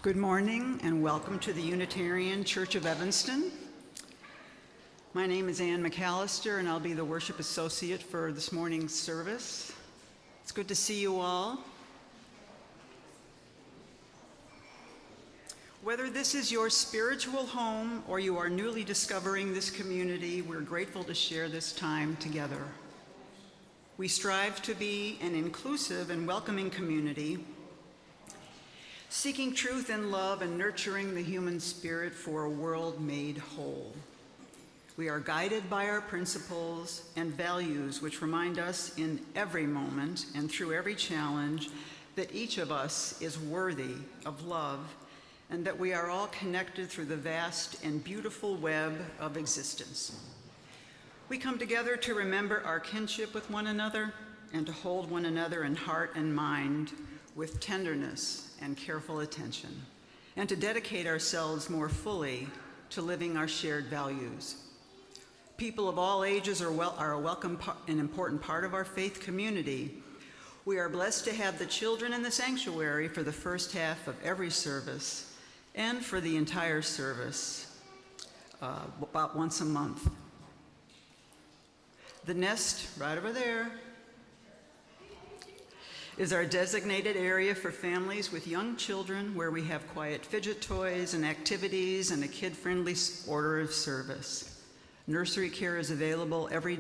Good morning and welcome to the Unitarian Church of Evanston. My name is Ann McCallister and I'll be the worship associate for this morning's service. It's good to see you all. Whether this is your spiritual home or you are newly discovering this community, we're grateful to share this time together. We strive to be an inclusive and welcoming community, seeking truth and love and nurturing the human spirit for a world made whole. We are guided by our principles and values which remind us in every moment and through every challenge that each of us is worthy of love and that we are all connected through the vast and beautiful web of existence. We come together to remember our kinship with one another and to hold one another in heart and mind with tenderness and careful attention, and to dedicate ourselves more fully to living our shared values. People of all ages are a welcome and important part of our faith community. We are blessed to have the children in the sanctuary for the first half of every service and for the entire service about once a month. The nest, right over there, is our designated area for families with young children where we have quiet fidget toys and activities and a kid-friendly order of service. Nursery care is available every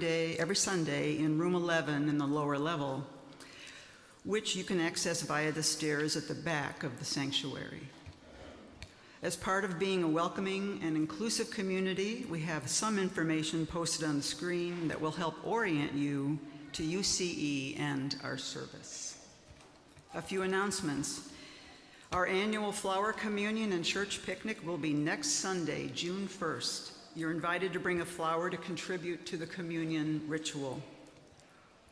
Sunday in room 11 in the lower level, which you can access via the stairs at the back of the sanctuary. As part of being a welcoming and inclusive community, we have some information posted on the screen that will help orient you to UCE and our service. A few announcements. Our annual flower communion and church picnic will be next Sunday, June 1st. You're invited to bring a flower to contribute to the communion ritual.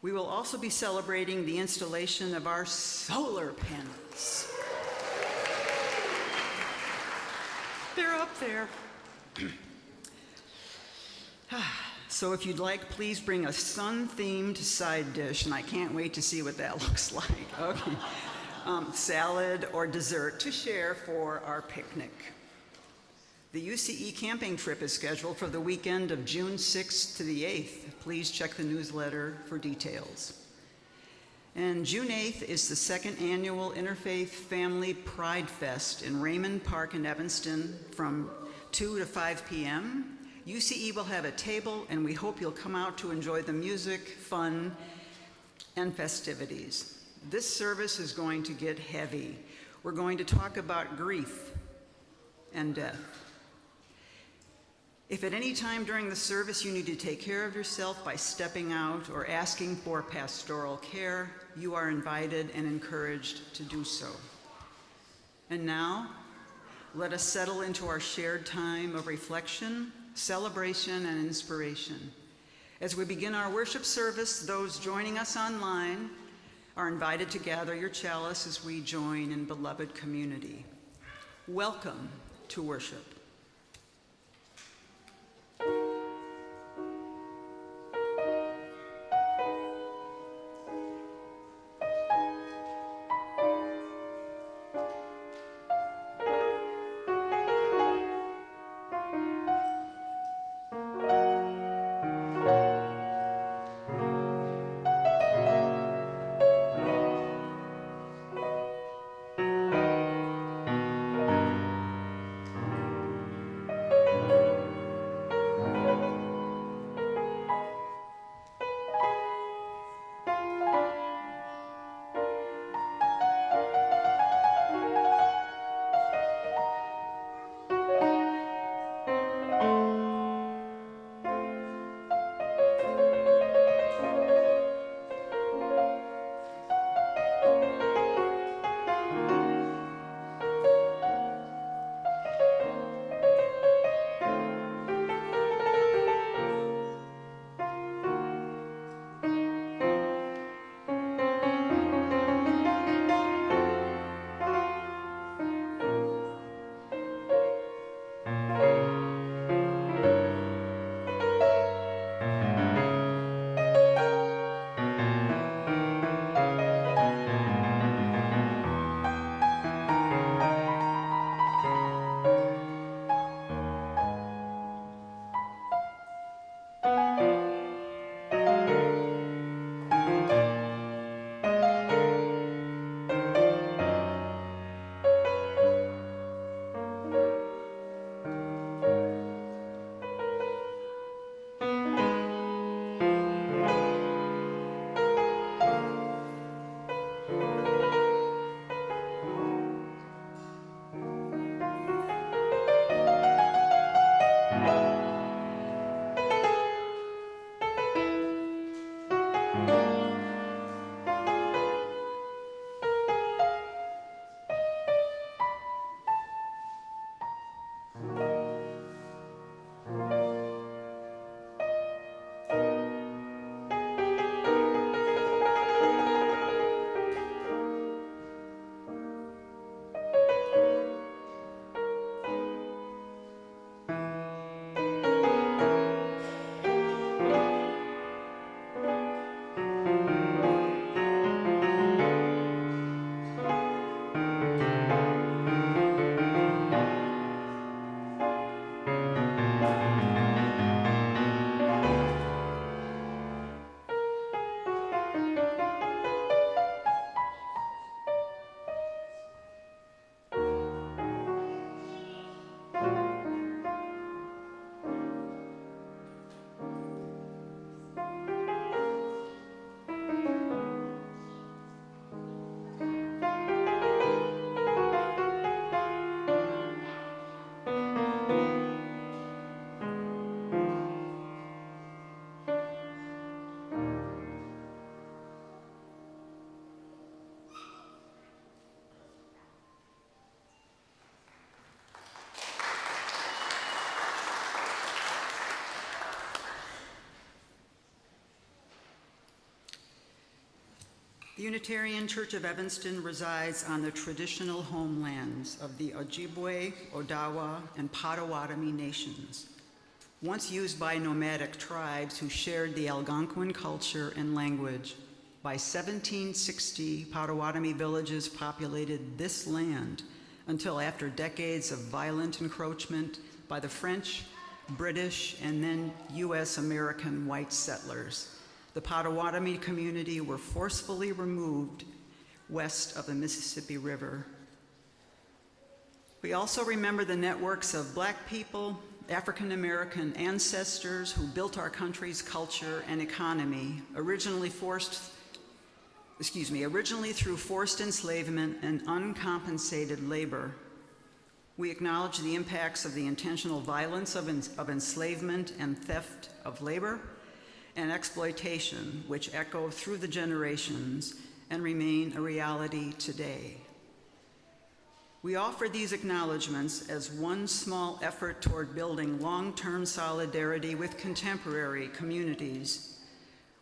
We will also be celebrating the installation of our solar panels. They're up there. So if you'd like, please bring a sun-themed side dish, and I can't wait to see what that looks like. Okay. Salad or dessert to share for our picnic. The UCE camping trip is scheduled for the weekend of June 6th to the 8th. Please check the newsletter for details. And June 8th is the second annual Interfaith Family Pride Fest in Raymond Park in Evanston from 2 to 5 p.m. UCE will have a table, and we hope you'll come out to enjoy the music, fun, and festivities. This service is going to get heavy. We're going to talk about grief and death. If at any time during the service you need to take care of yourself by stepping out or asking for pastoral care, you are invited and encouraged to do so. And now, let us settle into our shared time of reflection, celebration, and inspiration. As we begin our worship service, those joining us online are invited to gather your chalice as we join in beloved community. Welcome to worship. The Unitarian Church of Evanston resides on the traditional homelands of the Ojibwe, Odawa, and Potawatomi nations, once used by nomadic tribes who shared the Algonquin culture and language. By 1760, Potawatomi villages populated this land until after decades of violent encroachment by the French, British, and then US American white settlers. The Potawatomi community were forcefully removed west of the Mississippi River. We also remember the networks of Black people, African American ancestors who built our country's culture and economy, originally through forced enslavement and uncompensated labor. We acknowledge the impacts of the intentional violence of enslavement and theft of labor and exploitation, which echo through the generations and remain a reality today. We offer these acknowledgments as one small effort toward building long-term solidarity with contemporary communities.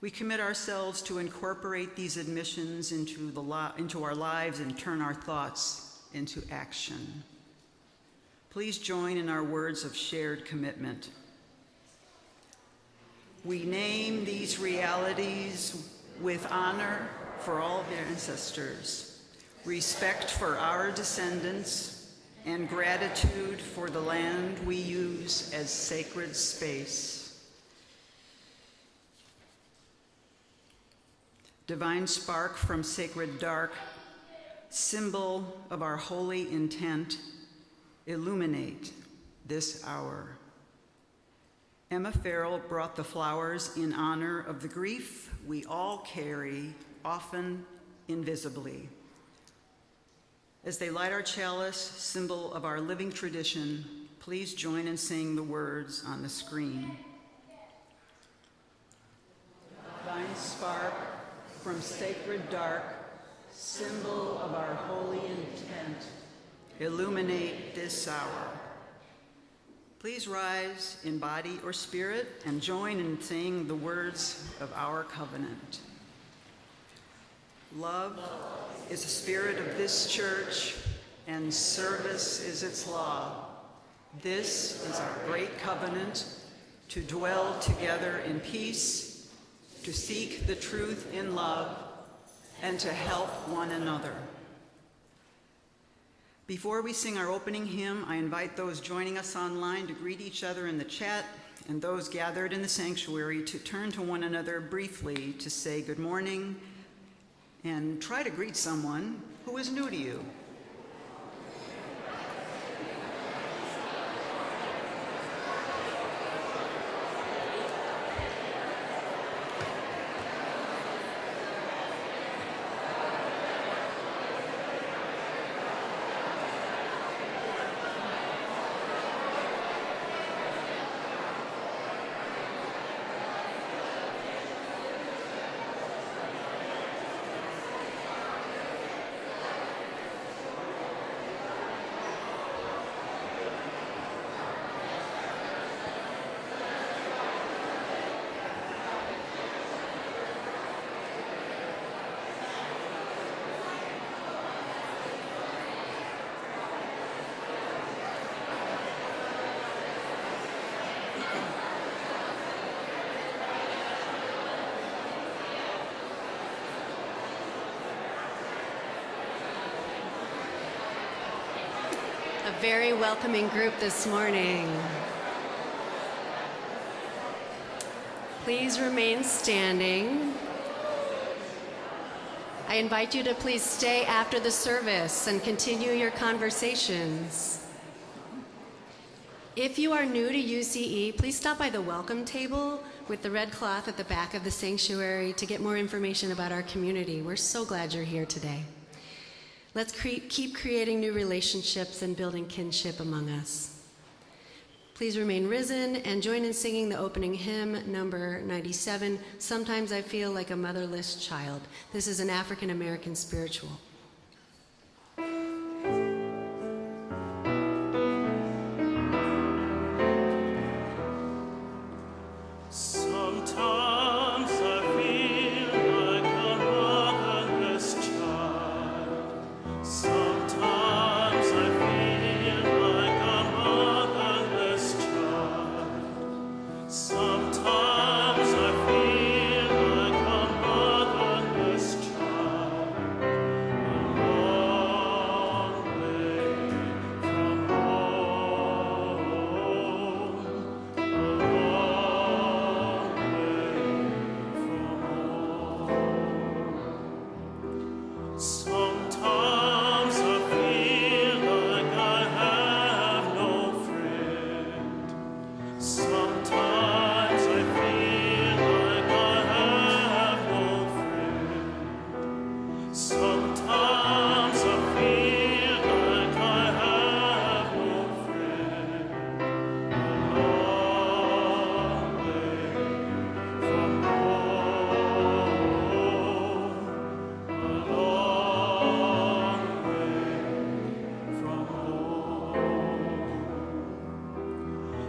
We commit ourselves to incorporate these admissions into our lives and turn our thoughts into action. Please join in our words of shared commitment. We name these realities with honor for all their ancestors, respect for our descendants, and gratitude for the land we use as sacred space. Divine spark from sacred dark, symbol of our holy intent, illuminate this hour. Emma Farrell brought the flowers in honor of the grief we all carry, often invisibly. As they light our chalice, symbol of our living tradition, please join in saying the words on the screen. Divine spark from sacred dark, symbol of our holy intent, illuminate this hour. Please rise in body or spirit and join in saying the words of our covenant. Love is the spirit of this church, and service is its law. This is our great covenant, to dwell together in peace, to seek the truth in love, and to help one another. Before we sing our opening hymn, I invite those joining us online to greet each other in the chat, and those gathered in the sanctuary to turn to one another briefly to say good morning and try to greet someone who is new to you. A very welcoming group this morning. Please remain standing. I invite you to please stay after the service and continue your conversations. If you are new to UCE, please stop by the welcome table with the red cloth at the back of the sanctuary to get more information about our community. We're so glad you're here today. Let's keep creating new relationships and building kinship among us. Please remain risen and join in singing the opening hymn, number 97, Sometimes I Feel Like a Motherless Child. This is an African American spiritual. Sometimes I feel like a motherless Sometimes I feel like I have no friend. Sometimes I feel like I have no friend. Sometimes I feel like I have no friend. A long way from home. A long way from home.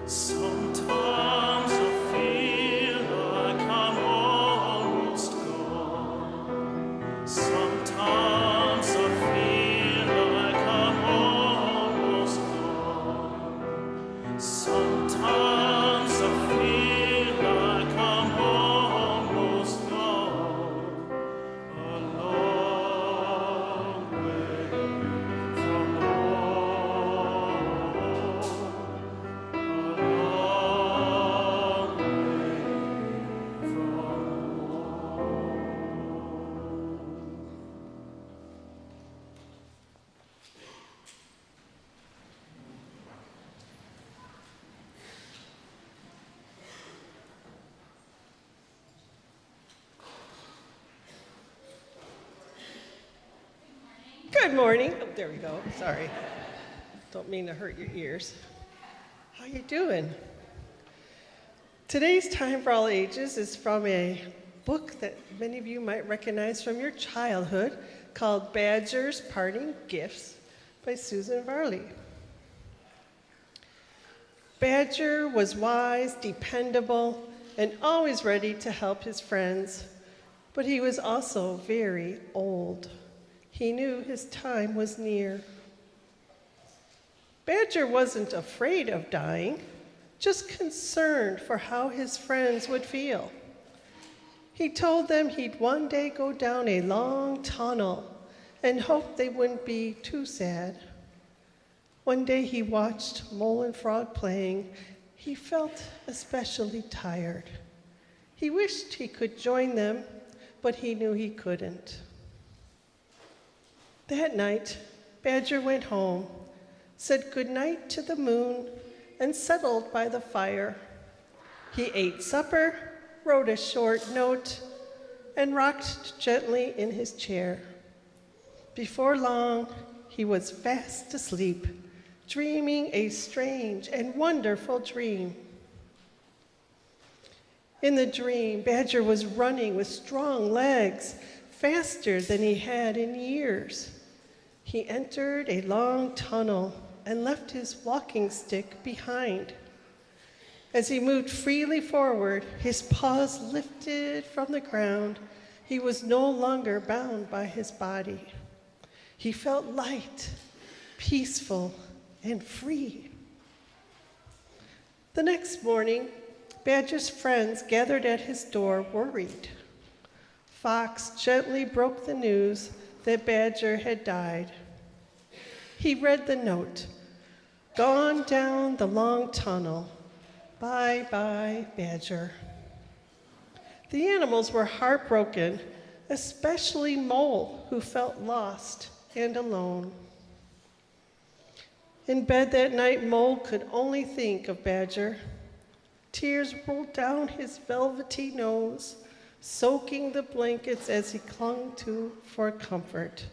Sometimes I feel like I'm almost gone. Sometimes I feel like I'm almost gone. Sometimes I feel like I'm almost gone. A long way from home. A long way from home. Good morning. Oh, there we go. Sorry. Don't mean to hurt your ears. How you doing? Today's Time for All Ages is from a book that many of you might recognize from your childhood called Badger's Parting Gifts by Susan Varley. Badger was wise, dependable, and always ready to help his friends, but he was also very old. He knew his time was near. Badger wasn't afraid of dying, just concerned for how his friends would feel. He told them he'd one day go down a long tunnel and hoped they wouldn't be too sad. One day he watched Mole and Frog playing. He felt especially tired. He wished he could join them, but he knew he couldn't. That night, Badger went home, said goodnight to the moon, and settled by the fire. He ate supper, wrote a short note, and rocked gently in his chair. Before long, he was fast asleep, dreaming a strange and wonderful dream. In the dream, Badger was running with strong legs, faster than he had in years. He entered a long tunnel and left his walking stick behind. As he moved freely forward, his paws lifted from the ground. He was no longer bound by his body. He felt light, peaceful, and free. The next morning, Badger's friends gathered at his door worried. Fox gently broke the news that Badger had died. He read the note, "Gone down the long tunnel. Bye-bye, Badger." The animals were heartbroken, especially Mole, who felt lost and alone. In bed that night, Mole could only think of Badger. Tears rolled down his velvety nose, soaking the blankets as he clung to for comfort.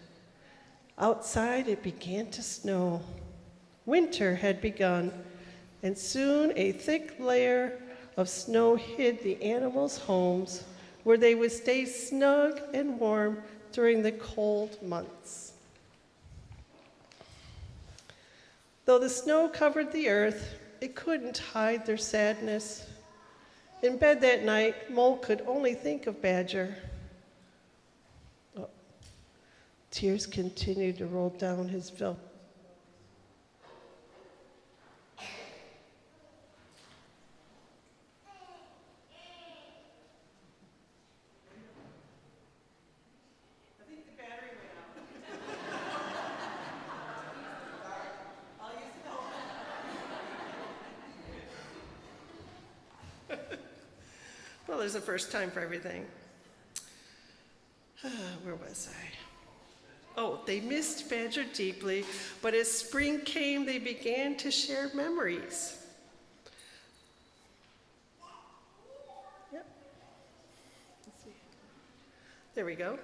Outside, it began to snow. Winter had begun, and soon a thick layer of snow hid the animals' homes, where they would stay snug and warm during the cold months. Though the snow covered the earth, it couldn't hide their sadness. In bed that night, Mole could only think of Badger. Oh, tears continued to roll down his velvet. Well, there's a first time for everything. Where was I? They missed Badger deeply, but as spring came, they began to share memories. Yep. Let's see. There we go.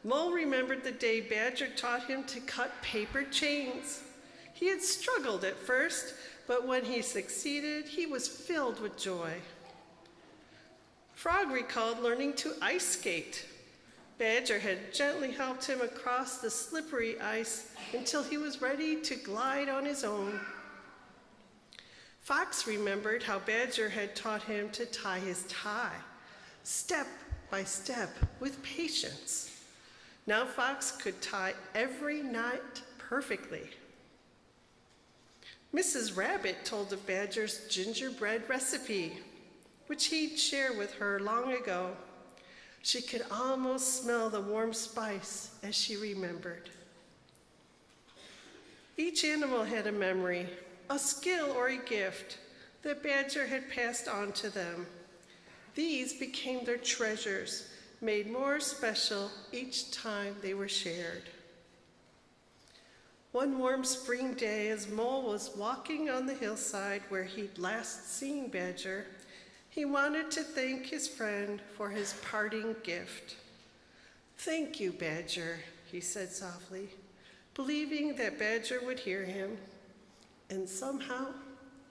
Mole remembered the day Badger taught him to cut paper chains. He had struggled at first, but when he succeeded, he was filled with joy. Frog recalled learning to ice skate. Badger had gently helped him across the slippery ice until he was ready to glide on his own. Fox remembered how Badger had taught him to tie his tie, step by step, with patience. Now Fox could tie every knot perfectly. Mrs. Rabbit told of Badger's gingerbread recipe, which he'd shared with her long ago. She could almost smell the warm spice as she remembered. Each animal had a memory, a skill or a gift that Badger had passed on to them. These became their treasures, made more special each time they were shared. One warm spring day, as Mole was walking on the hillside where he'd last seen Badger, he wanted to thank his friend for his parting gift. "Thank you, Badger," he said softly, believing that Badger would hear him, and somehow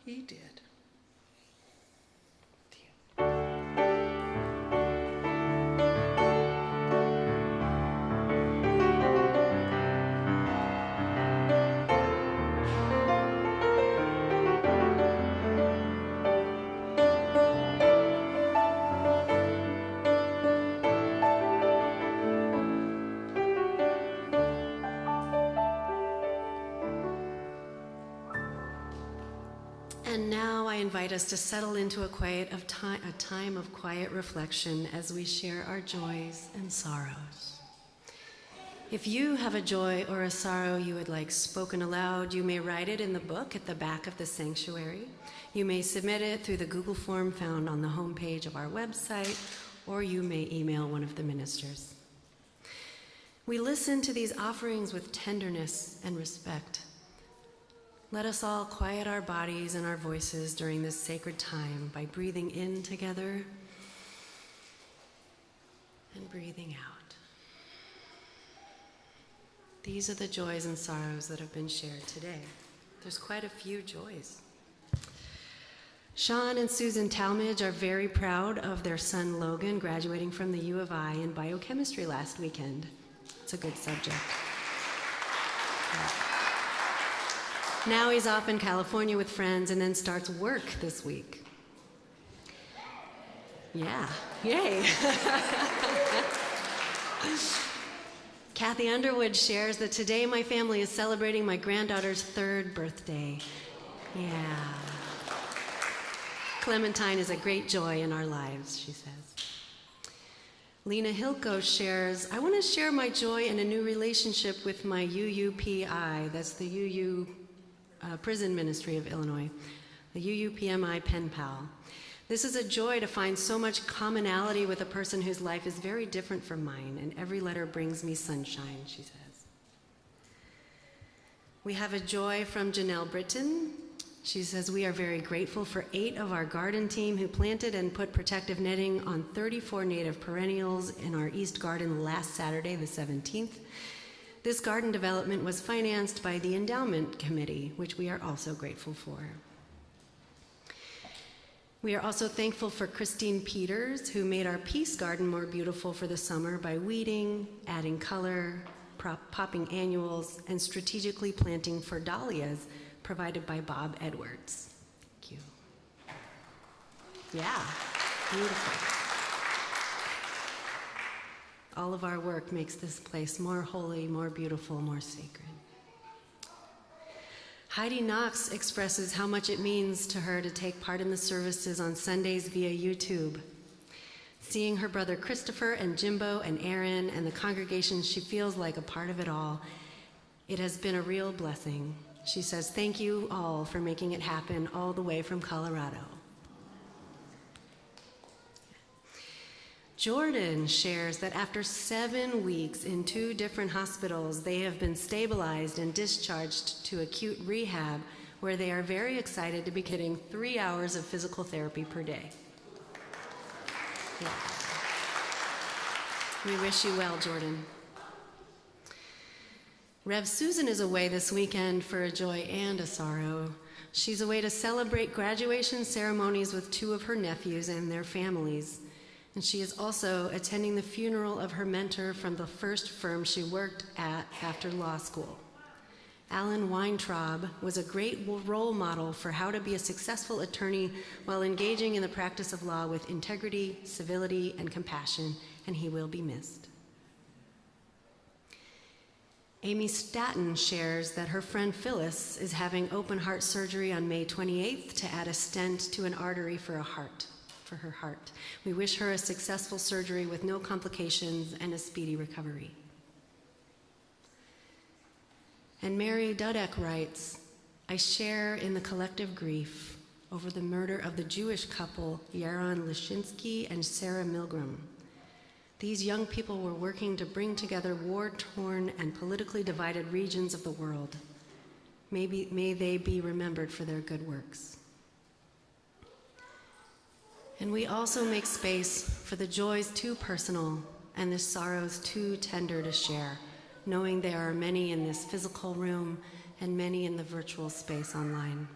he did. And now I invite us to settle into a time of quiet reflection as we share our joys and sorrows. If you have a joy or a sorrow you would like spoken aloud, you may write it in the book at the back of the sanctuary. You may submit it through the Google form found on the homepage of our website, or you may email one of the ministers. We listen to these offerings with tenderness and respect. Let us all quiet our bodies and our voices during this sacred time by breathing in together and breathing out. These are the joys and sorrows that have been shared today. There's quite a few joys. Sean and Susan Talmadge are very proud of their son Logan graduating from the U of I in biochemistry last weekend. It's a good subject. Now he's off in California with friends and then starts work this week. Yeah, yay. Kathy Underwood shares that today my family is celebrating my granddaughter's 3rd birthday. Yeah. Clementine is a great joy in our lives, she says. Lena Hilko shares, I want to share my joy in a new relationship with my UUPI, that's the UU Prison Ministry of Illinois, the UUPMI pen pal. This is a joy to find so much commonality with a person whose life is very different from mine, and every letter brings me sunshine, she says. We have a joy from Janelle Britton. She says, we are very grateful for 8 of our garden team who planted and put protective netting on 34 native perennials in our East Garden last Saturday, the 17th. This garden development was financed by the Endowment Committee, which we are also grateful for. We are also thankful for Christine Peters, who made our Peace Garden more beautiful for the summer by weeding, adding color, popping annuals, and strategically planting for dahlias provided by Bob Edwards. Thank you. Yeah, beautiful. All of our work makes this place more holy, more beautiful, more sacred. Heidi Knox expresses how much it means to her to take part in the services on Sundays via YouTube. Seeing her brother Christopher and Jimbo and Aaron and the congregation, she feels like a part of it all. It has been a real blessing. She says, thank you all for making it happen all the way from Colorado. Jordan shares that after 7 weeks in 2 different hospitals, they have been stabilized and discharged to acute rehab, where they are very excited to be getting 3 hours of physical therapy per day. Yeah. We wish you well, Jordan. Rev Susan is away this weekend for a joy and a sorrow. She's away to celebrate graduation ceremonies with 2 of her nephews and their families. And she is also attending the funeral of her mentor from the first firm she worked at after law school. Alan Weintraub was a great role model for how to be a successful attorney while engaging in the practice of law with integrity, civility, and compassion, and he will be missed. Amy Staton shares that her friend Phyllis is having open heart surgery on May 28th to add a stent to an artery for her heart. We wish her a successful surgery with no complications and a speedy recovery. And Mary Dudek writes, I share in the collective grief over the murder of the Jewish couple Yaron Lishinsky and Sarah Milgram. These young people were working to bring together war-torn and politically divided regions of the world. May they be remembered for their good works. And we also make space for the joys too personal and the sorrows too tender to share, knowing there are many in this physical room and many in the virtual space online.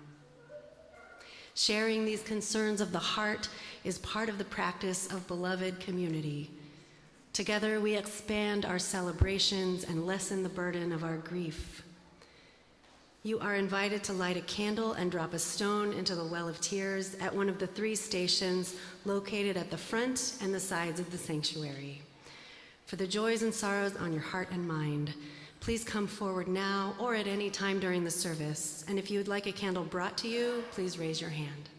Sharing these concerns of the heart is part of the practice of beloved community. Together we expand our celebrations and lessen the burden of our grief. You are invited to light a candle and drop a stone into the well of tears at one of the 3 stations located at the front and the sides of the sanctuary. For the joys and sorrows on your heart and mind, please come forward now or at any time during the service. And if you would like a candle brought to you, please raise your hand.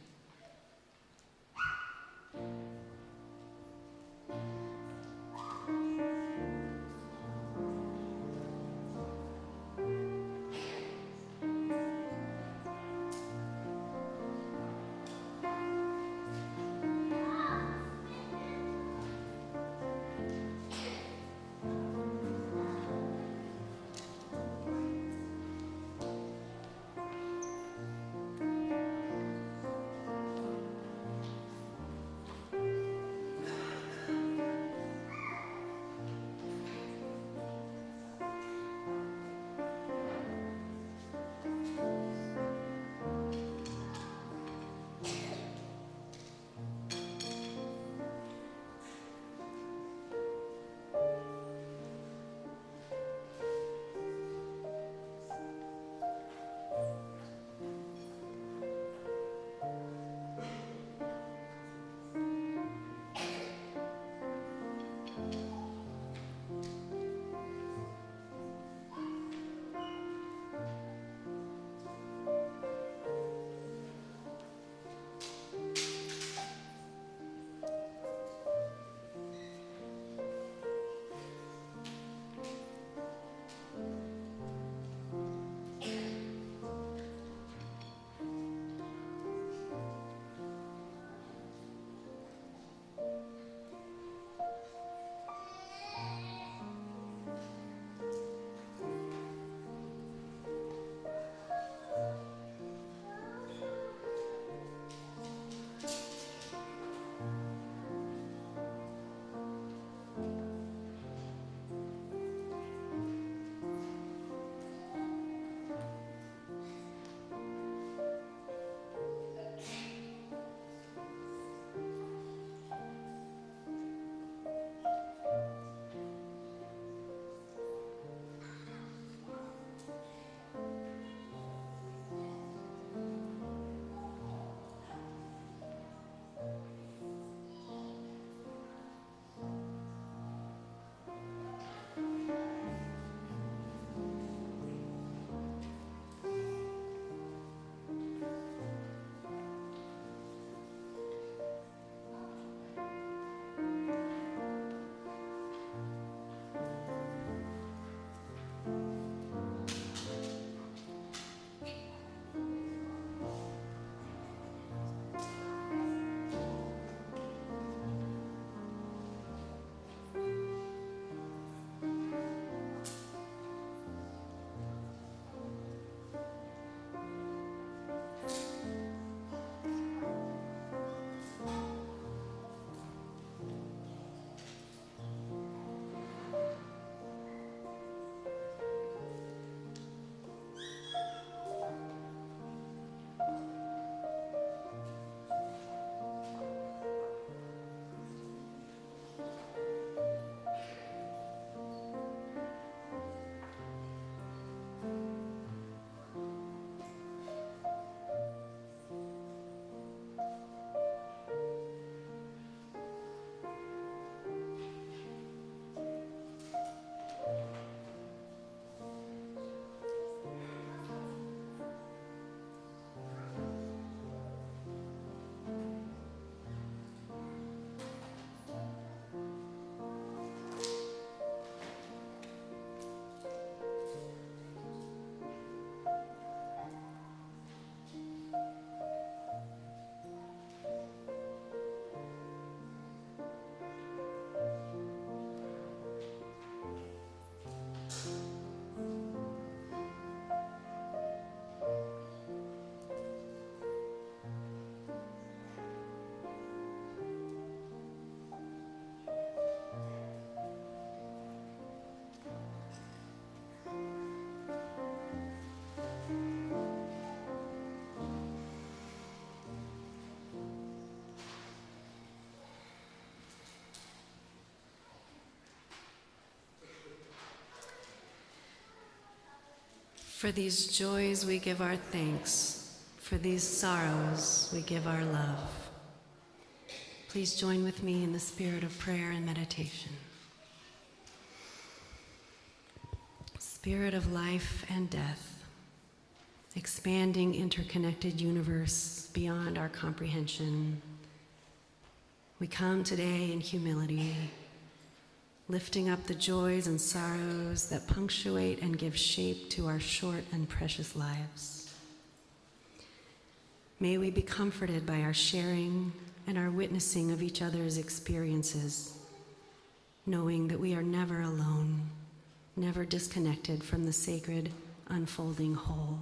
For these joys we give our thanks. For these sorrows we give our love. Please join with me in the spirit of prayer and meditation. Spirit of life and death, expanding interconnected universe beyond our comprehension, we come today in humility, lifting up the joys and sorrows that punctuate and give shape to our short and precious lives. May we be comforted by our sharing and our witnessing of each other's experiences, knowing that we are never alone, never disconnected from the sacred, unfolding whole.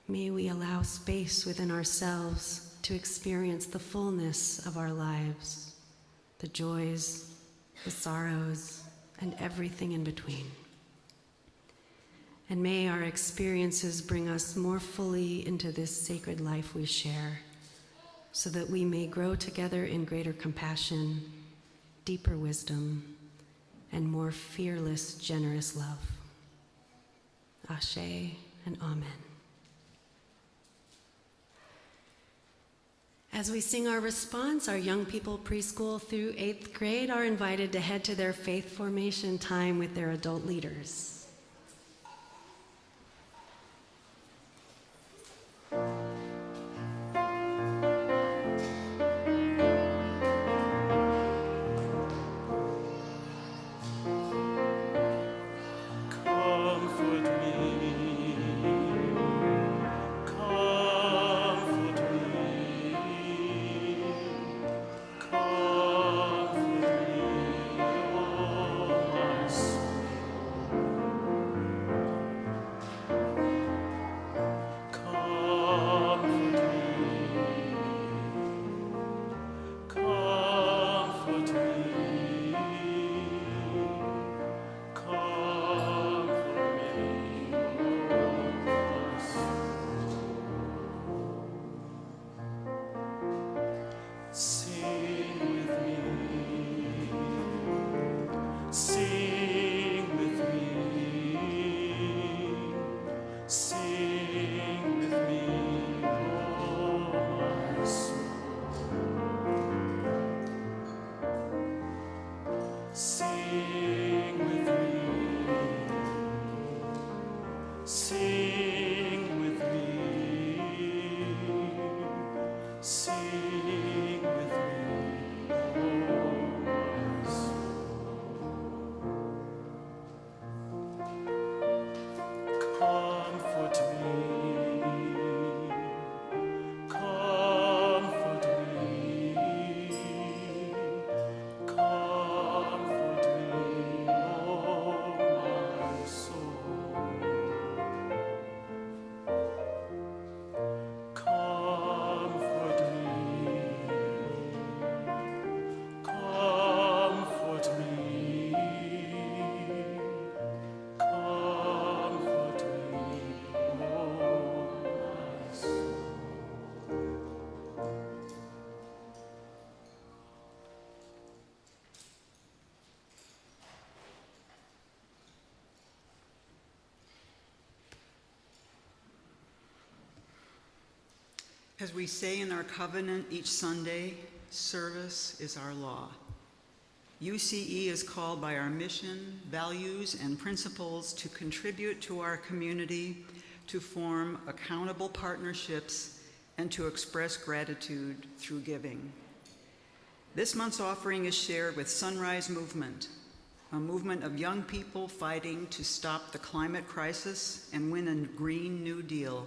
May we allow space within ourselves to experience the fullness of our lives, the joys, the sorrows, and everything in between. And may our experiences bring us more fully into this sacred life we share, so that we may grow together in greater compassion, deeper wisdom, and more fearless, generous love. Ashe and Amen. As we sing our response, our young people preschool through 8th grade are invited to head to their faith formation time with their adult leaders. As we say in our covenant each Sunday, service is our law. UCE is called by our mission, values, and principles to contribute to our community, to form accountable partnerships, and to express gratitude through giving. This month's offering is shared with Sunrise Movement, a movement of young people fighting to stop the climate crisis and win a Green New Deal.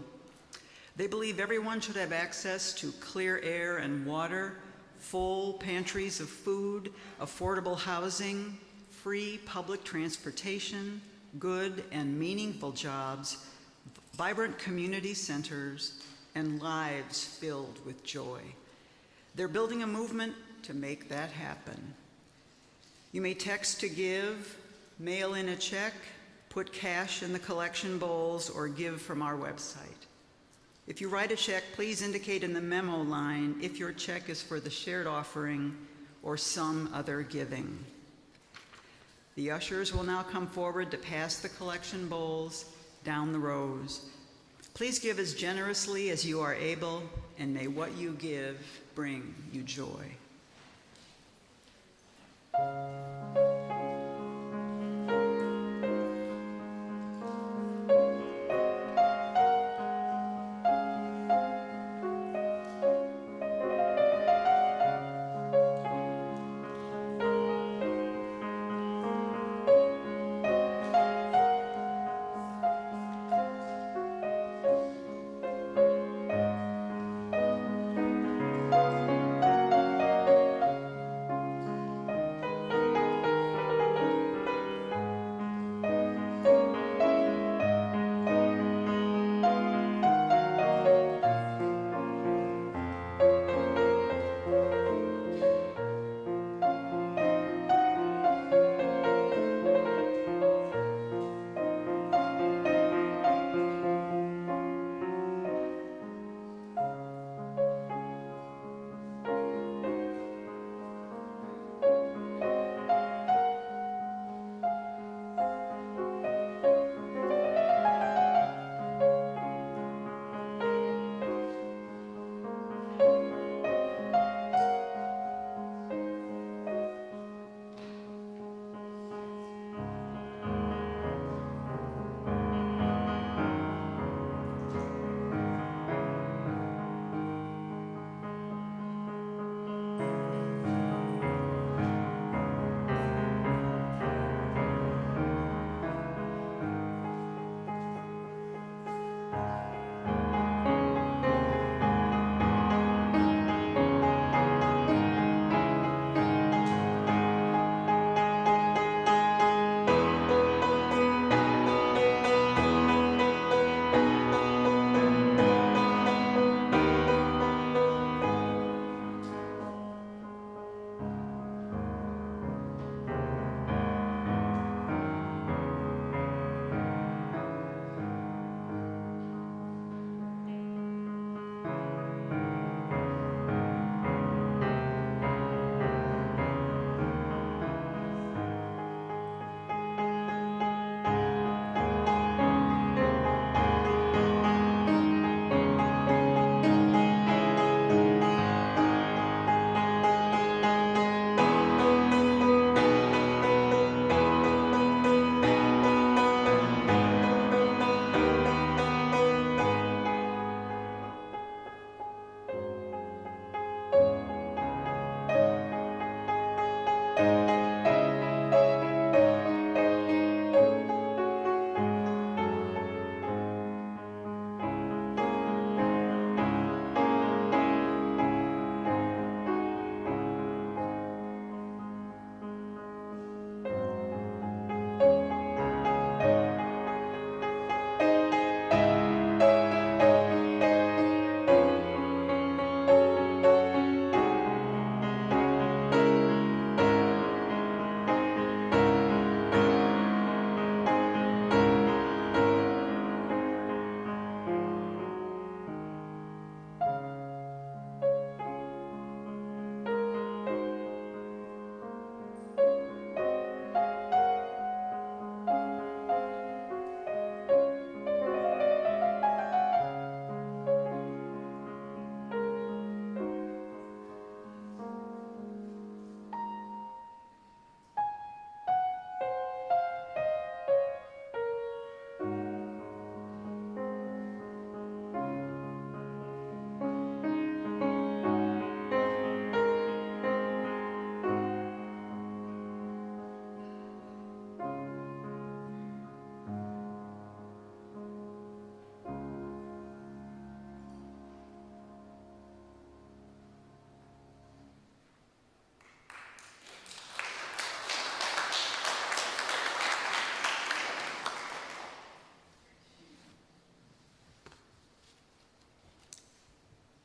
They believe everyone should have access to clear air and water, full pantries of food, affordable housing, free public transportation, good and meaningful jobs, vibrant community centers, and lives filled with joy. They're building a movement to make that happen. You may text to give, mail in a check, put cash in the collection bowls, or give from our website. If you write a check, please indicate in the memo line if your check is for the shared offering or some other giving. The ushers will now come forward to pass the collection bowls down the rows. Please give as generously as you are able, and may what you give bring you joy.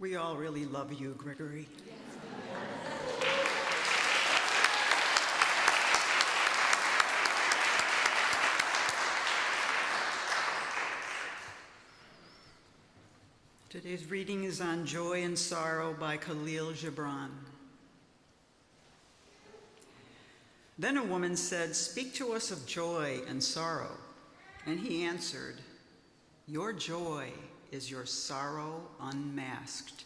We all really love you, Gregory. Today's reading is on Joy and Sorrow by Khalil Gibran. Then a woman said, "Speak to us of joy and sorrow." And he answered, "Your joy is your sorrow unmasked.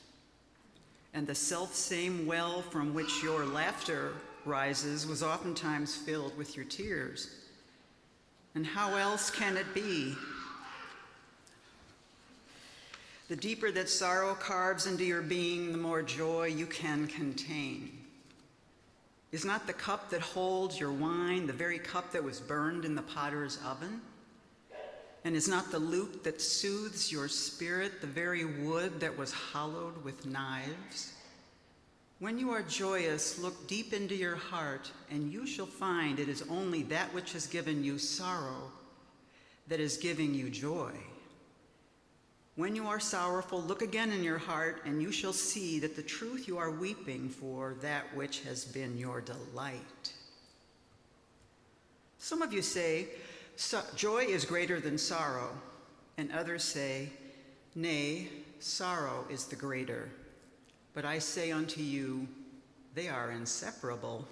And the self-same well from which your laughter rises was oftentimes filled with your tears. And how else can it be? The deeper that sorrow carves into your being, the more joy you can contain. Is not the cup that holds your wine the very cup that was burned in the potter's oven? And is not the lute that soothes your spirit the very wood that was hollowed with knives? When you are joyous, look deep into your heart, and you shall find it is only that which has given you sorrow that is giving you joy. When you are sorrowful, look again in your heart, and you shall see that the truth you are weeping for, that which has been your delight. Some of you say, joy is greater than sorrow, and others say, nay, sorrow is the greater. But I say unto you, they are inseparable.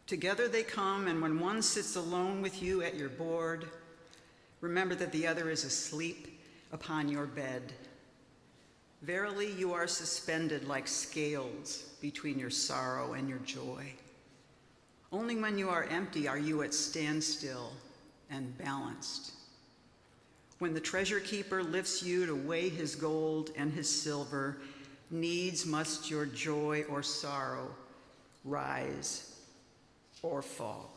Together they come, and when one sits alone with you at your board, remember that the other is asleep upon your bed. Verily, you are suspended like scales between your sorrow and your joy. Only when you are empty are you at standstill and balanced. When the treasure keeper lifts you to weigh his gold and his silver, needs must your joy or sorrow rise or fall.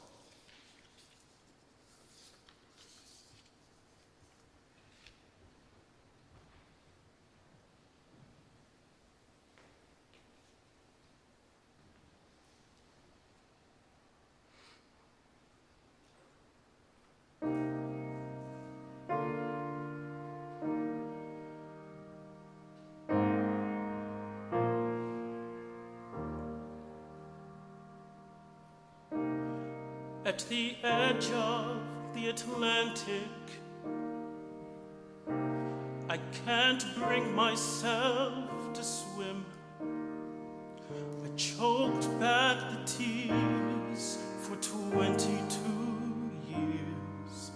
At the edge of the Atlantic, I can't bring myself to swim. I choked back the tears for 22 years,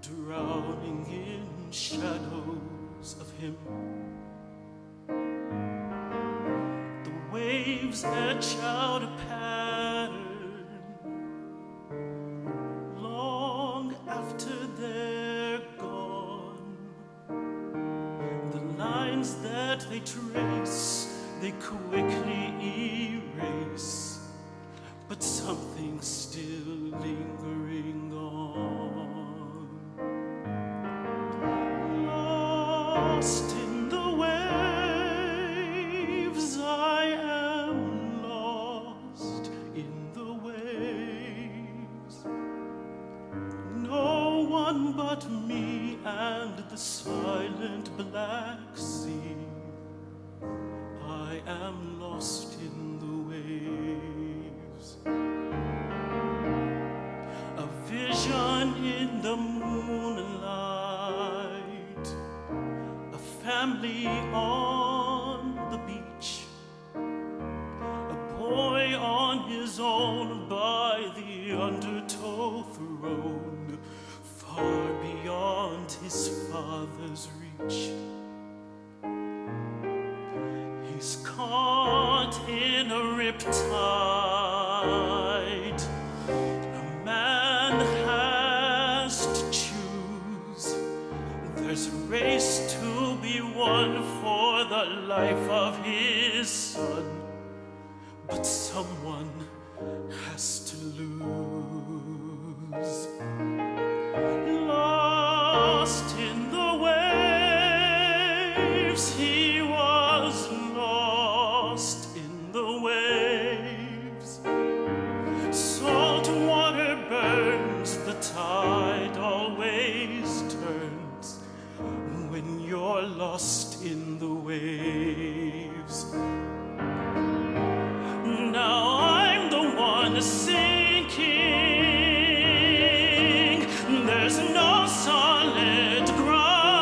drowning in shadows of him. The waves etch out a pattern after they're gone. The lines that they trace, they quickly erase, but something's still lingering on. Lost in the waves, I am lost in the waves. No one but me and the silent black sea. I am lost in the waves. A vision in the moonlight, a family on the beach, a boy on his own by the undertow throne, far beyond his father's reach. He's caught in a riptide. A man has to choose. There's a race to be won for the life of his son, but someone has to lose. Lost in the waves, he was lost in the waves. Salt water burns, the tide always turns when you're lost in the waves. Now I'm the one sinking. There's no solid ground,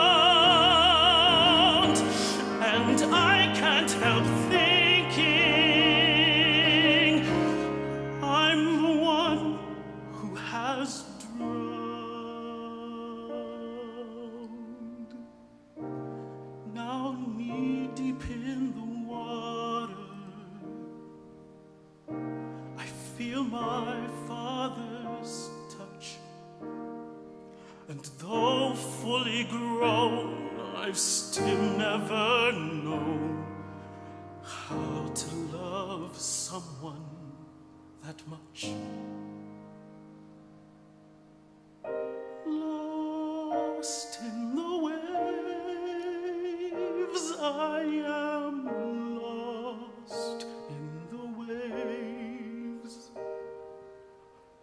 and I can't help thinking I'm the one And though fully grown, I've still never known how to love someone that much. Lost in the waves, I am lost in the waves.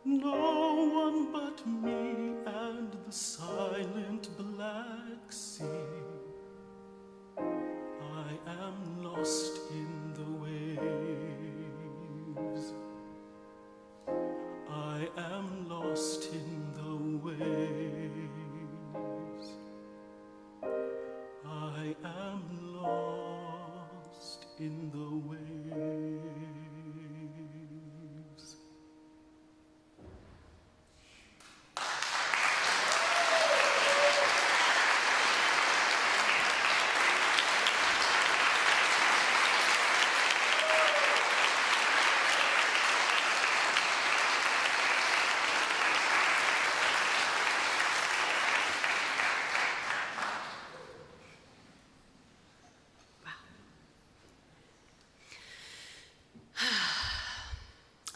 No one but me and the silent black sea. I am lost in the waves. I am lost in the waves. I am lost in the waves.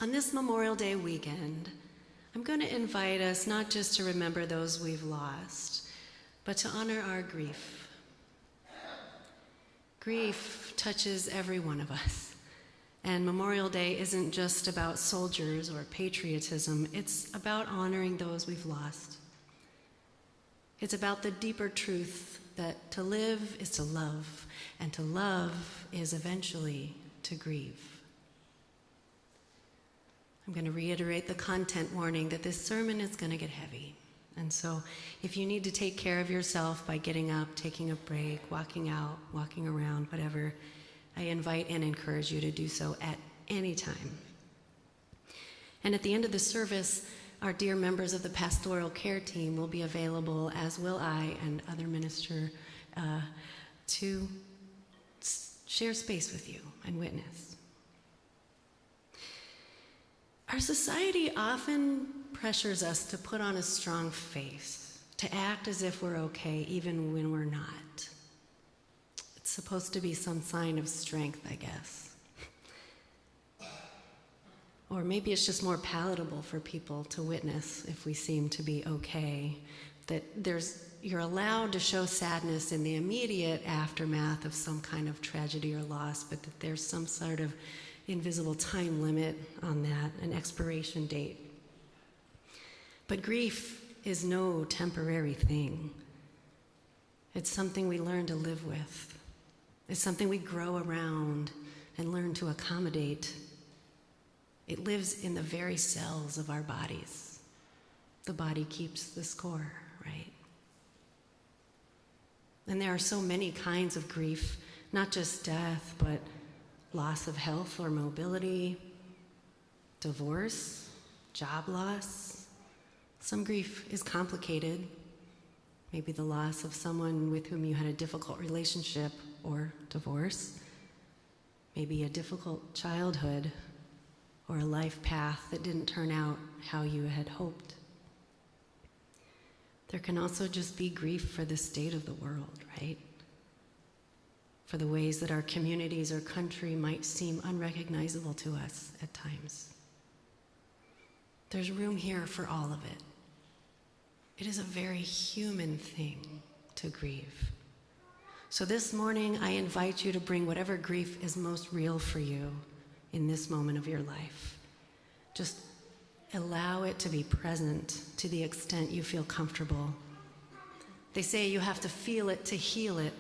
On this Memorial Day weekend, I'm going to invite us not just to remember those we've lost, but to honor our grief. Grief touches every one of us, and Memorial Day isn't just about soldiers or patriotism, it's about honoring those we've lost. It's about the deeper truth that to live is to love, and to love is eventually to grieve. I'm going to reiterate the content warning that this sermon is going to get heavy. And so if you need to take care of yourself by getting up, taking a break, walking out, walking around, whatever, I invite and encourage you to do so at any time. And at the end of the service, our dear members of the pastoral care team will be available, as will I and other minister, to share space with you and witness. Our society often pressures us to put on a strong face, to act as if we're okay even when we're not. It's supposed to be some sign of strength, I guess. Or maybe it's just more palatable for people to witness if we seem to be okay, that you're allowed to show sadness in the immediate aftermath of some kind of tragedy or loss, but that there's some sort of invisible time limit on that, an expiration date. But grief is no temporary thing. It's something we learn to live with. It's something we grow around and learn to accommodate. It lives in the very cells of our bodies. The body keeps the score, right? And there are so many kinds of grief, not just death, but loss of health or mobility, divorce, job loss. Some grief is complicated. Maybe the loss of someone with whom you had a difficult relationship or divorce. Maybe a difficult childhood or a life path that didn't turn out how you had hoped. There can also just be grief for the state of the world, right? For the ways that our communities or country might seem unrecognizable to us at times. There's room here for all of it. It is a very human thing to grieve. So this morning, I invite you to bring whatever grief is most real for you in this moment of your life. Just allow it to be present to the extent you feel comfortable. They say you have to feel it to heal it.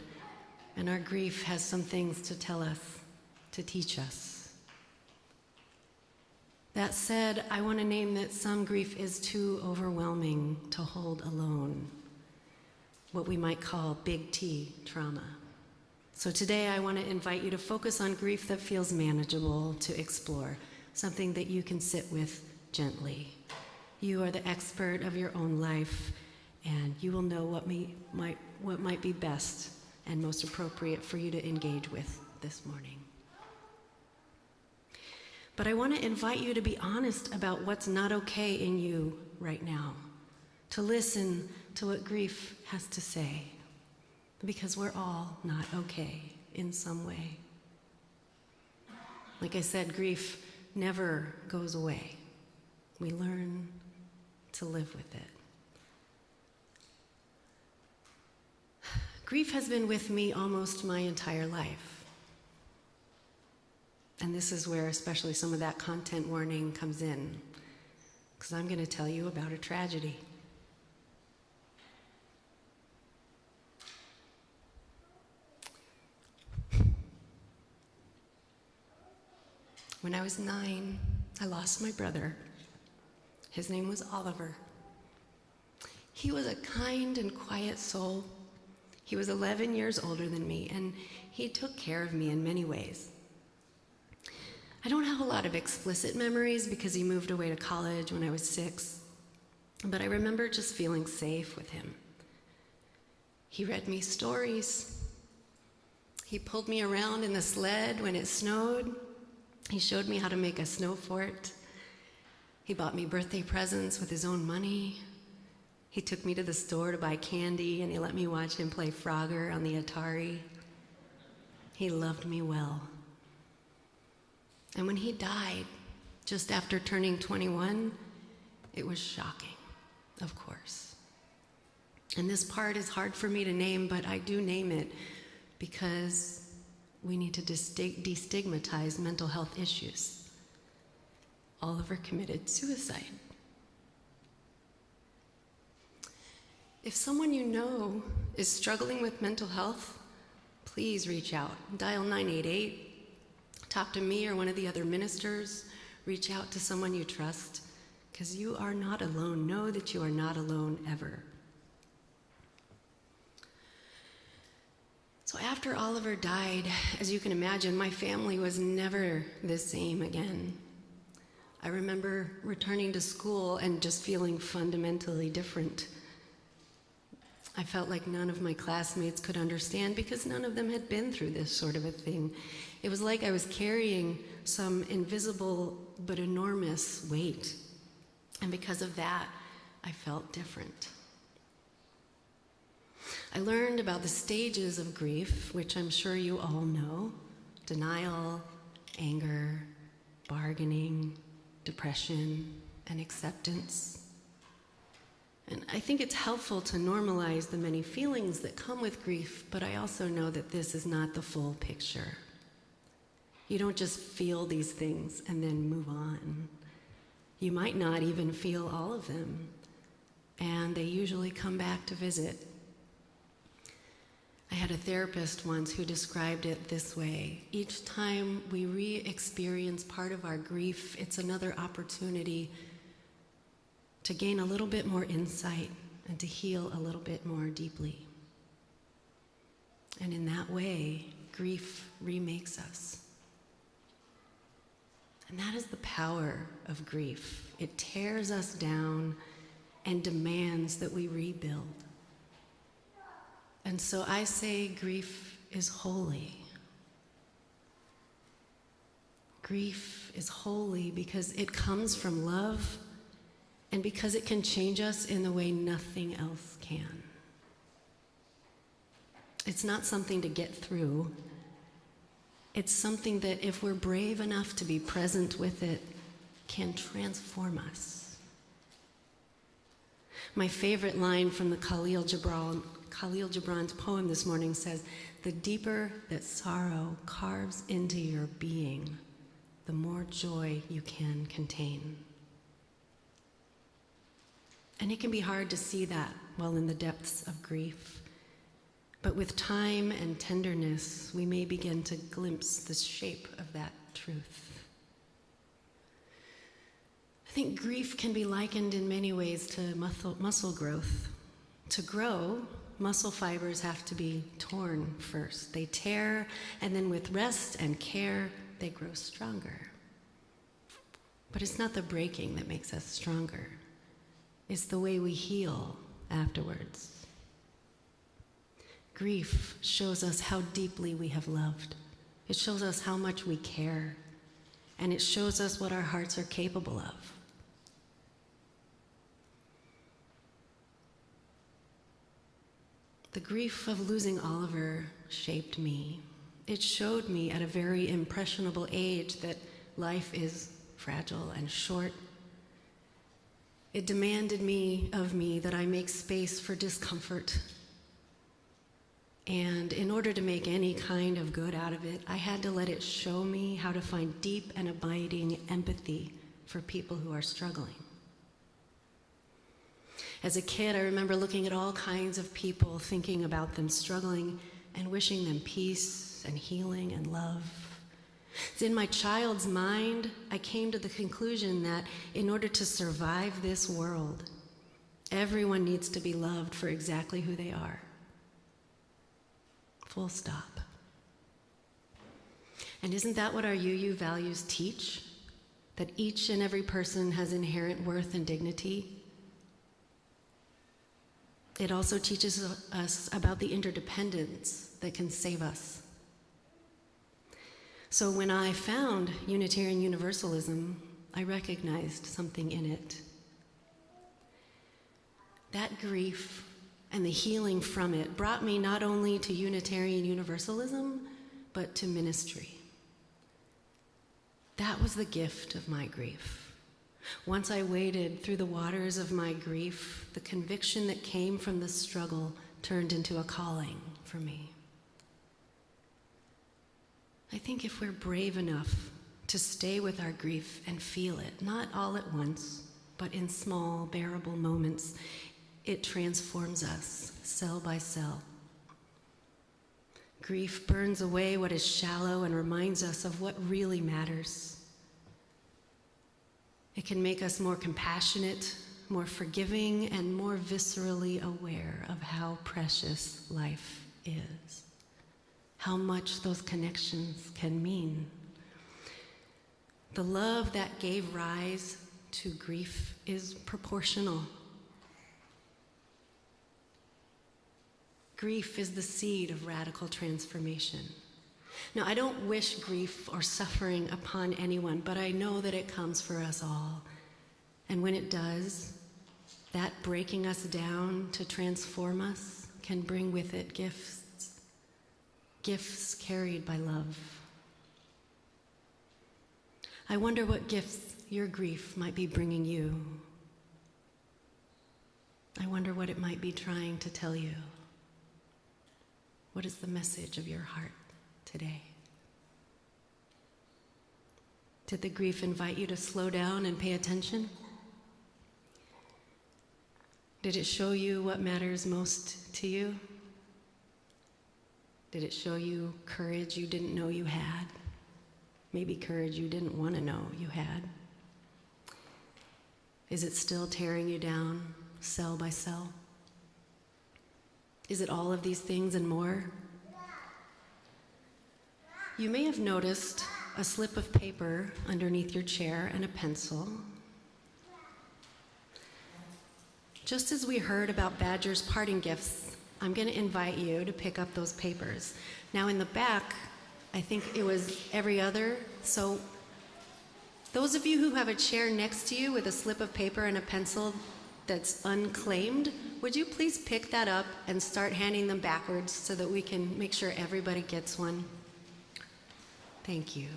And our grief has some things to tell us, to teach us. That said, I want to name that some grief is too overwhelming to hold alone, what we might call big T trauma. So today I want to invite you to focus on grief that feels manageable to explore, something that you can sit with gently. You are the expert of your own life, and you will know what might be best and most appropriate for you to engage with this morning. But I want to invite you to be honest about what's not okay in you right now, to listen to what grief has to say, because we're all not okay in some way. Like I said, grief never goes away. We learn to live with it. Grief has been with me almost my entire life. And this is where especially some of that content warning comes in, because I'm going to tell you about a tragedy. When I was 9, I lost my brother. His name was Oliver. He was a kind and quiet soul. He was 11 years older than me, and he took care of me in many ways. I don't have a lot of explicit memories because he moved away to college when I was 6, but I remember just feeling safe with him. He read me stories. He pulled me around in the sled when it snowed. He showed me how to make a snow fort. He bought me birthday presents with his own money. He took me to the store to buy candy, and he let me watch him play Frogger on the Atari. He loved me well. And when he died, just after turning 21, it was shocking, of course. And this part is hard for me to name, but I do name it because we need to destigmatize mental health issues. Oliver committed suicide. If someone you know is struggling with mental health, please reach out. Dial 988. Talk to me or one of the other ministers. Reach out to someone you trust, because you are not alone. Know that you are not alone ever. So after Oliver died, as you can imagine, my family was never the same again. I remember returning to school and just feeling fundamentally different. I felt like none of my classmates could understand because none of them had been through this sort of a thing. It was like I was carrying some invisible but enormous weight. And because of that, I felt different. I learned about the stages of grief, which I'm sure you all know: denial, anger, bargaining, depression, and acceptance. And I think it's helpful to normalize the many feelings that come with grief, but I also know that this is not the full picture. You don't just feel these things and then move on. You might not even feel all of them, and they usually come back to visit. I had a therapist once who described it this way: each time we re-experience part of our grief, it's another opportunity to gain a little bit more insight and to heal a little bit more deeply. And in that way, grief remakes us. And that is the power of grief. It tears us down and demands that we rebuild. And so I say grief is holy. Grief is holy because it comes from love and because it can change us in the way nothing else can. It's not something to get through. It's something that, if we're brave enough to be present with it, can transform us. My favorite line from the Khalil Gibran's poem this morning says, "The deeper that sorrow carves into your being, the more joy you can contain." And it can be hard to see that while in the depths of grief. But with time and tenderness, we may begin to glimpse the shape of that truth. I think grief can be likened in many ways to muscle growth. To grow, muscle fibers have to be torn first. They tear, and then with rest and care, they grow stronger. But it's not the breaking that makes us stronger. It's the way we heal afterwards. Grief shows us how deeply we have loved. It shows us how much we care. And it shows us what our hearts are capable of. The grief of losing Oliver shaped me. It showed me at a very impressionable age that life is fragile and short. It demanded of me that I make space for discomfort. And in order to make any kind of good out of it, I had to let it show me how to find deep and abiding empathy for people who are struggling. As a kid, I remember looking at all kinds of people, thinking about them struggling and wishing them peace and healing and love. In my child's mind, I came to the conclusion that in order to survive this world, everyone needs to be loved for exactly who they are. Full stop. And isn't that what our UU values teach? That each and every person has inherent worth and dignity? It also teaches us about the interdependence that can save us. So when I found Unitarian Universalism, I recognized something in it. That grief and the healing from it brought me not only to Unitarian Universalism, but to ministry. That was the gift of my grief. Once I waded through the waters of my grief, the conviction that came from the struggle turned into a calling for me. I think if we're brave enough to stay with our grief and feel it, not all at once, but in small, bearable moments, it transforms us cell by cell. Grief burns away what is shallow and reminds us of what really matters. It can make us more compassionate, more forgiving, and more viscerally aware of how precious life is, how much those connections can mean. The love that gave rise to grief is proportional. Grief is the seed of radical transformation. Now, I don't wish grief or suffering upon anyone, but I know that it comes for us all. And when it does, that breaking us down to transform us can bring with it gifts, gifts carried by love. I wonder what gifts your grief might be bringing you. I wonder what it might be trying to tell you. What is the message of your heart today? Did the grief invite you to slow down and pay attention? Did it show you what matters most to you? Did it show you courage you didn't know you had? Maybe courage you didn't want to know you had? Is it still tearing you down cell by cell? Is it all of these things and more? You may have noticed a slip of paper underneath your chair and a pencil. Just as we heard about Badger's parting gifts, I'm going to invite you to pick up those papers. Now in the back, I think it was every other, so those of you who have a chair next to you with a slip of paper and a pencil that's unclaimed, would you please pick that up and start handing them backwards so that we can make sure everybody gets one? Thank you.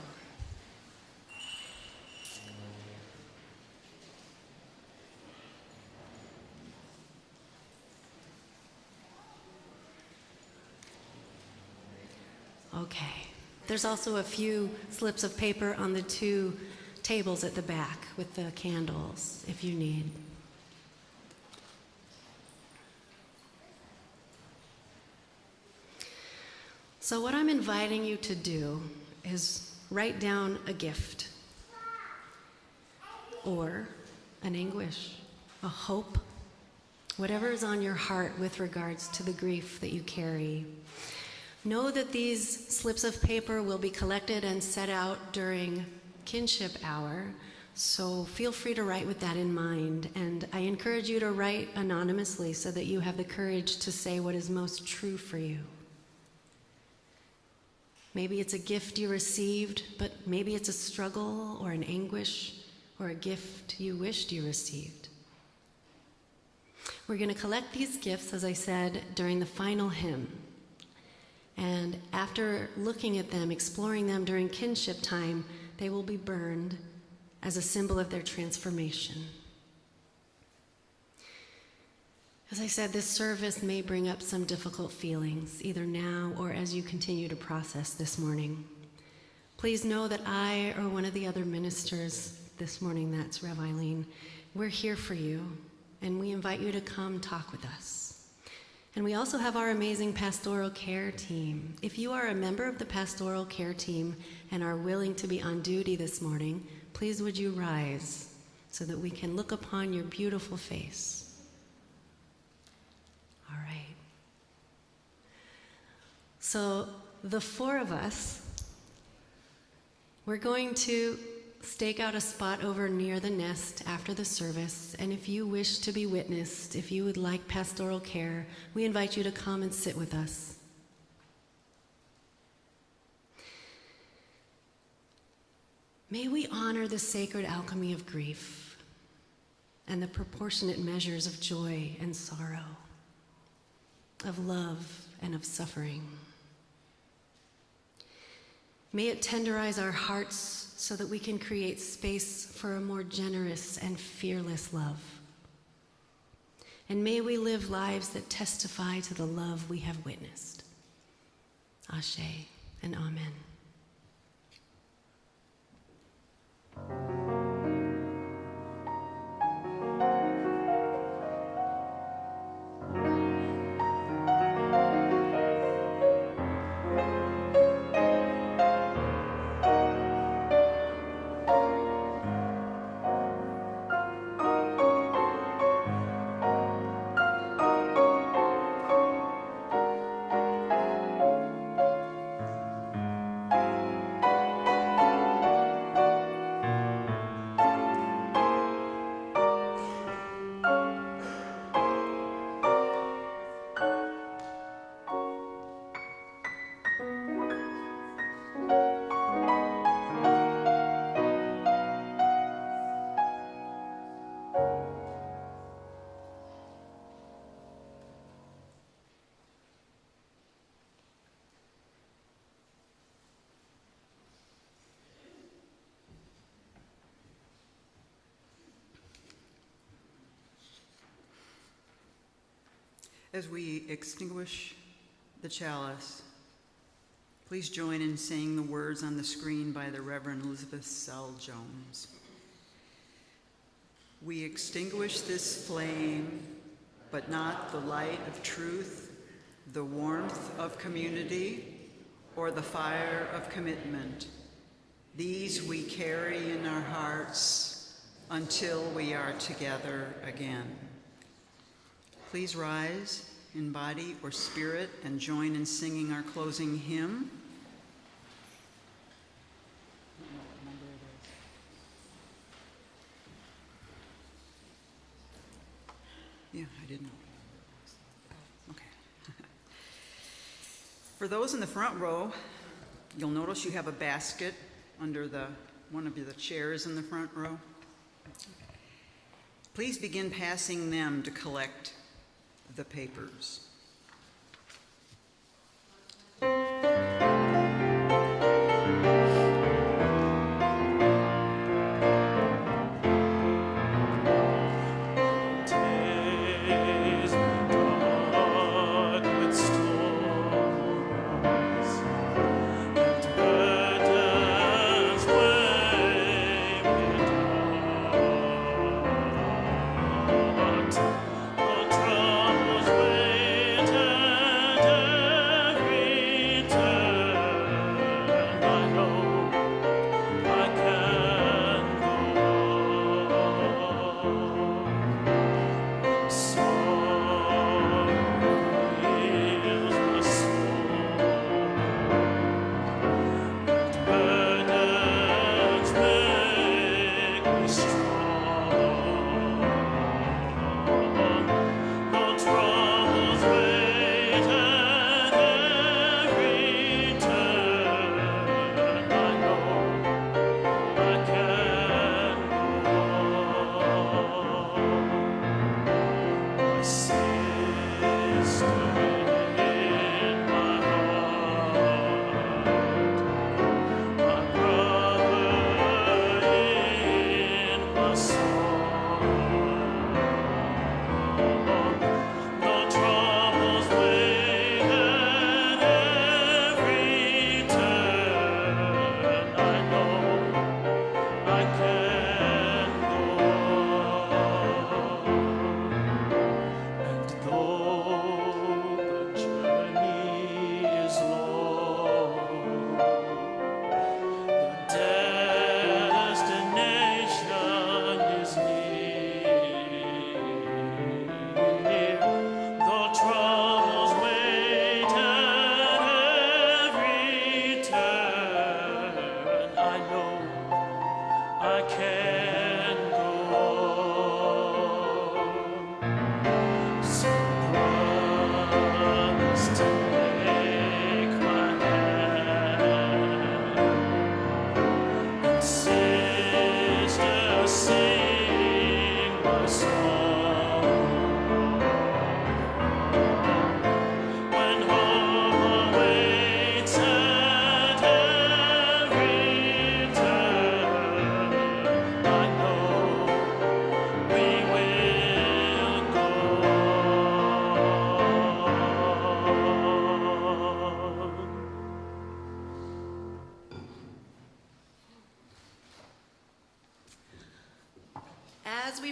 Okay. There's also a few slips of paper on the two tables at the back with the candles if you need. So what I'm inviting you to do is write down a gift or an anguish, a hope, whatever is on your heart with regards to the grief that you carry. Know that these slips of paper will be collected and set out during kinship hour, so feel free to write with that in mind. And I encourage you to write anonymously so that you have the courage to say what is most true for you. Maybe it's a gift you received, but maybe it's a struggle or an anguish or a gift you wished you received. We're going to collect these gifts, as I said, during the final hymn. And after looking at them, exploring them during kinship time, they will be burned as a symbol of their transformation. As I said, this service may bring up some difficult feelings, either now or as you continue to process this morning. Please know that I or one of the other ministers this morning, that's Rev. Eileen, we're here for you, and we invite you to come talk with us. And we also have our amazing pastoral care team. If you are a member of the pastoral care team and are willing to be on duty this morning, please would you rise so that we can look upon your beautiful face. All right. So the four of us, we're going to stake out a spot over near the nest after the service, and if you wish to be witnessed, if you would like pastoral care, we invite you to come and sit with us. May we honor the sacred alchemy of grief and the proportionate measures of joy and sorrow, of love and of suffering. May it tenderize our hearts so that we can create space for a more generous and fearless love. And may we live lives that testify to the love we have witnessed. Ashe and Amen. As we extinguish the chalice, please join in saying the words on the screen by the Reverend Elizabeth Sell Jones. We extinguish this flame, but not the light of truth, the warmth of community, or the fire of commitment. These we carry in our hearts until we are together again. Please rise in body or spirit and join in singing our closing hymn. Yeah, I didn't know. Okay. For those in the front row, you'll notice you have a basket under one of the chairs in the front row. Please begin passing them to collect the papers. Troubles weigh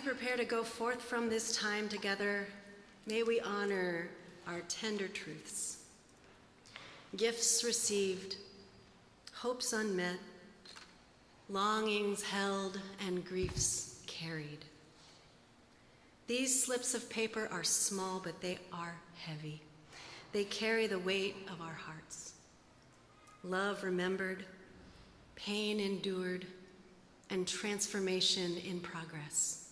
prepare to go forth from this time together, may we honor our tender truths. Gifts received, hopes unmet, longings held, and griefs carried. These slips of paper are small, but they are heavy. They carry the weight of our hearts. Love remembered, pain endured, and transformation in progress.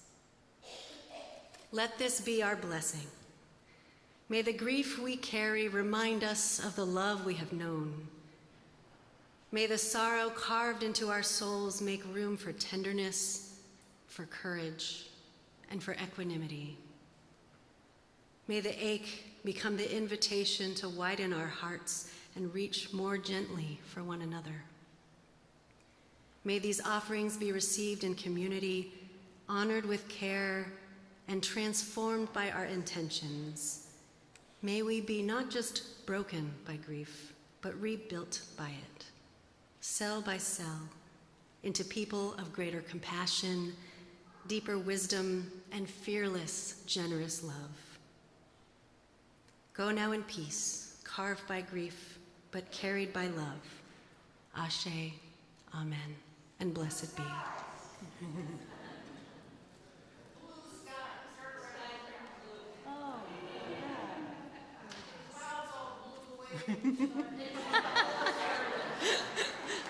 Let this be our blessing. May the grief we carry remind us of the love we have known. May the sorrow carved into our souls make room for tenderness, for courage, and for equanimity. May the ache become the invitation to widen our hearts and reach more gently for one another. May these offerings be received in community, honored with care, and transformed by our intentions. May we be not just broken by grief, but rebuilt by it, cell by cell, into people of greater compassion, deeper wisdom, and fearless, generous love. Go now in peace, carved by grief, but carried by love. Ashe, amen, and blessed be.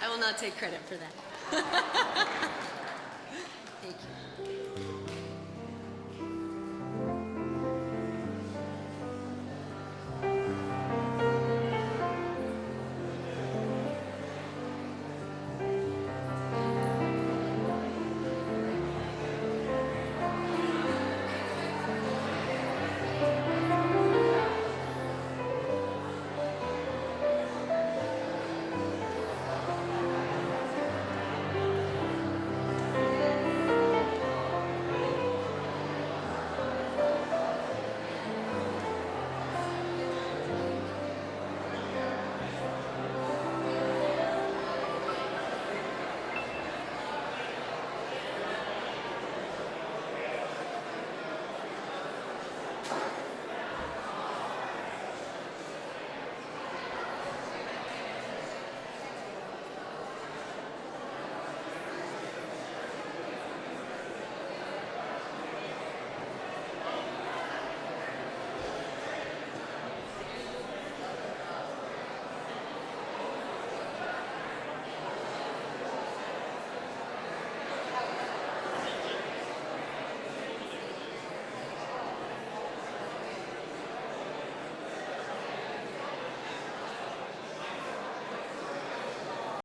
I will not take credit for that.